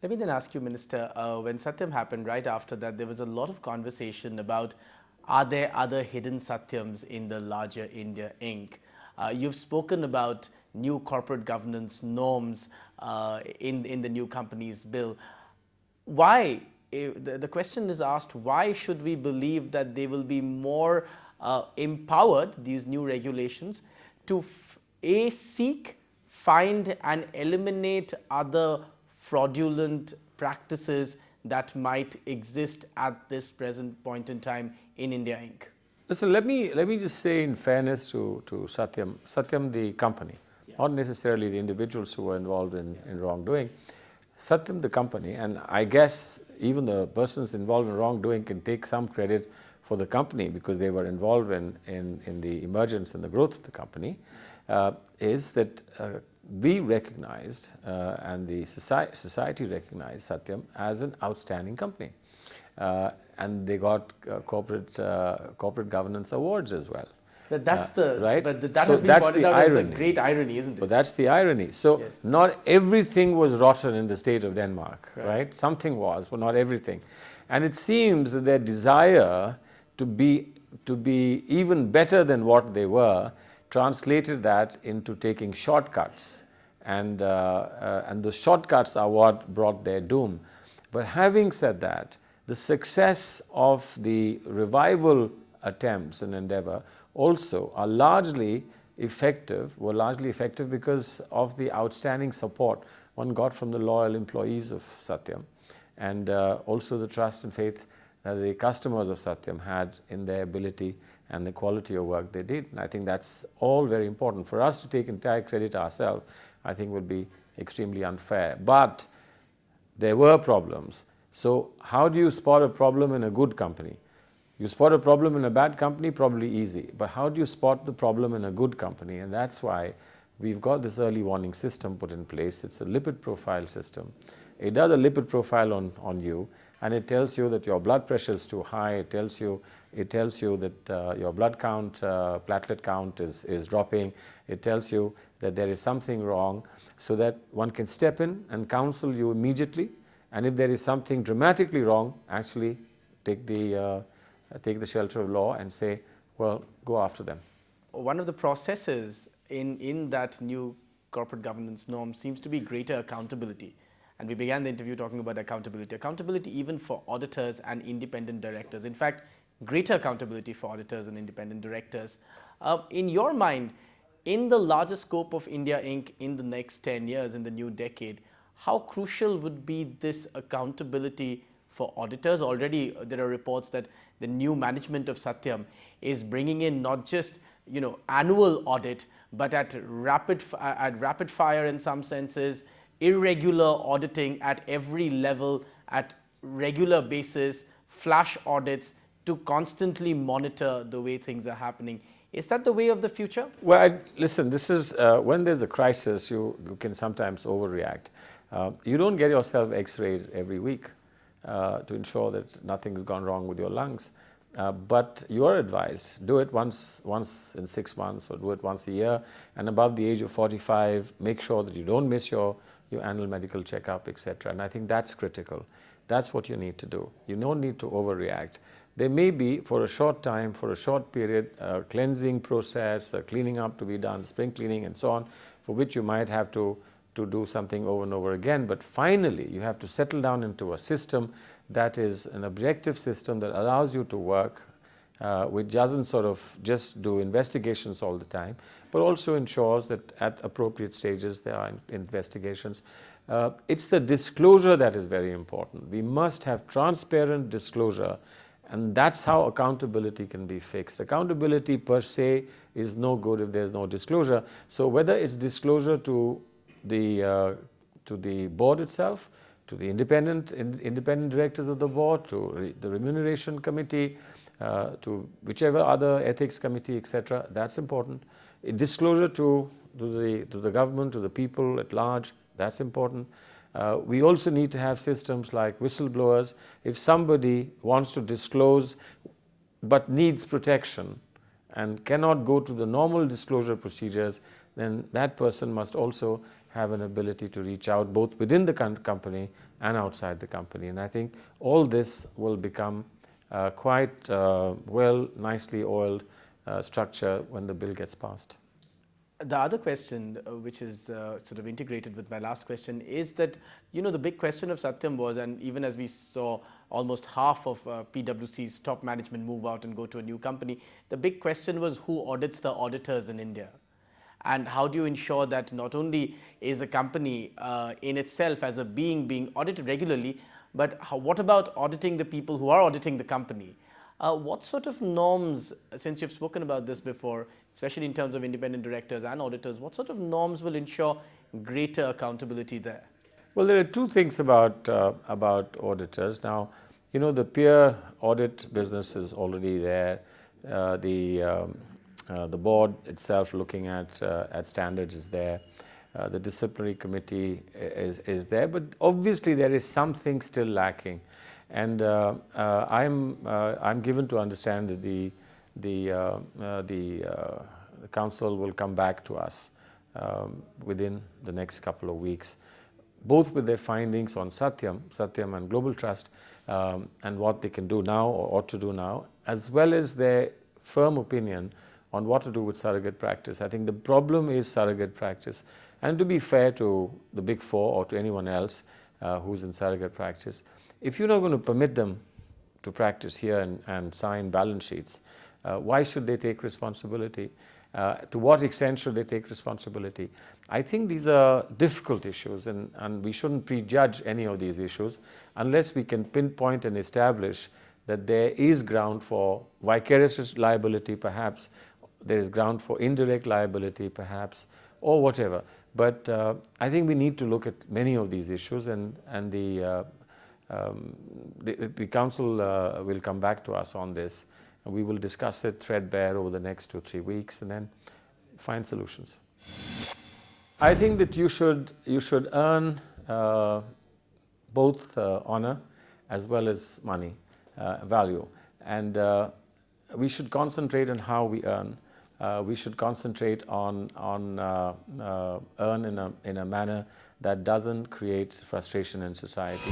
Let me then ask you, Minister, when Satyam happened, right after that, there was a lot of conversation about are there other hidden Satyams in the larger India Inc. You've spoken about new corporate governance norms in the new companies bill. Why? The question is asked, why should we believe that they will be more empowered, these new regulations, to seek, find and eliminate other fraudulent practices that might exist at this present point in time in India Inc. Listen, let me just say in fairness to Satyam the company, not necessarily the individuals who were involved in wrongdoing. Satyam the company, and I guess even the persons involved in wrongdoing can take some credit for the company because they were involved in the emergence and the growth of the company, is that we recognized and the society recognized Satyam as an outstanding company. And they got corporate governance awards as well. But that's the right. But that so has been pointed out as the great irony, isn't it? But that's the irony. So yes. Not everything was rotten in the state of Denmark, right? Something was, but not everything. And it seems that their desire to be even better than what they were translated that into taking shortcuts, and the shortcuts are what brought their doom. But having said that, the success of the revival attempts and endeavor also are largely effective because of the outstanding support one got from the loyal employees of Satyam, and also the trust and faith that the customers of Satyam had in their ability and the quality of work they did. And I think that's all very important. For us to take entire credit ourselves, I think would be extremely unfair. But there were problems. So how do you spot a problem in a good company? You spot a problem in a bad company, probably easy. But how do you spot the problem in a good company? And that's why we've got this early warning system put in place. It's a lipid profile system. It does a lipid profile on you, and it tells you that your blood pressure is too high. It tells you that your blood count, platelet count is dropping. It tells you that there is something wrong, so that one can step in and counsel you immediately. And if there is something dramatically wrong, actually take the shelter of law and say, well, go after them. One of the processes in that new corporate governance norm seems to be greater accountability. And we began the interview talking about accountability. Accountability even for auditors and independent directors. In fact, greater accountability for auditors and independent directors. In your mind, in the larger scope of India Inc. in the next 10 years, in the new decade, how crucial would be this accountability for auditors? Already there are reports that the new management of Satyam is bringing in not just annual audit, but at rapid fire in some senses, irregular auditing at every level, at regular basis, flash audits to constantly monitor the way things are happening. Is that the way of the future? Well, listen, this is when there's a crisis, you can sometimes overreact. You don't get yourself x-rayed every week to ensure that nothing's gone wrong with your lungs. But you are advised, do it once in 6 months, or do it once a year. And above the age of 45, make sure that you don't miss your annual medical checkup, etc. And I think that's critical. That's what you need to do. You don't need to overreact. There may be, for a short time, for a short period, a cleansing process, a cleaning up to be done, spring cleaning and so on, for which you might have to do something over and over again. But finally, you have to settle down into a system that is an objective system that allows you to work, which doesn't sort of just do investigations all the time, but also ensures that at appropriate stages there are investigations. It's the disclosure that is very important. We must have transparent disclosure, and that's how accountability can be fixed. Accountability per se is no good if there's no disclosure. So whether it's disclosure to the board itself, to the independent directors of the board, to the remuneration committee, to whichever other ethics committee, etc., that's important. Disclosure to the government, to the people at large, that's important. We also need to have systems like whistleblowers. If somebody wants to disclose but needs protection and cannot go to the normal disclosure procedures, then that person must also have an ability to reach out both within the company and outside the company. And I think all this will become quite nicely oiled structure when the bill gets passed. The other question, which is sort of integrated with my last question, is that, the big question of Satyam was, and even as we saw almost half of PwC's top management move out and go to a new company, the big question was who audits the auditors in India? And how do you ensure that not only is a company in itself as a being audited regularly, but what about auditing the people who are auditing the company? What sort of norms, since you've spoken about this before, especially in terms of independent directors and auditors, what sort of norms will ensure greater accountability there? Well, there are two things about auditors. Now, the peer audit business is already there. The board itself looking at standards is there. The disciplinary committee is there, but obviously there is something still lacking. And I'm given to understand that the council will come back to us within the next couple of weeks, both with their findings on Satyam and Global Trust, and what they can do now or ought to do now, as well as their firm opinion on what to do with surrogate practice. I think the problem is surrogate practice. And to be fair to the Big Four or to anyone else who's in surrogate practice, if you're not going to permit them to practice here and sign balance sheets, why should they take responsibility? To what extent should they take responsibility? I think these are difficult issues, and we shouldn't prejudge any of these issues unless we can pinpoint and establish that there is ground for vicarious liability, perhaps, there is ground for indirect liability, perhaps, or whatever. But I think we need to look at many of these issues, and the council will come back to us on this. And we will discuss it threadbare over the next 2-3 weeks and then find solutions. I think that you should earn both honor as well as money, value. And we should concentrate on how we earn. We should concentrate on earn in a manner that doesn't create frustration in society.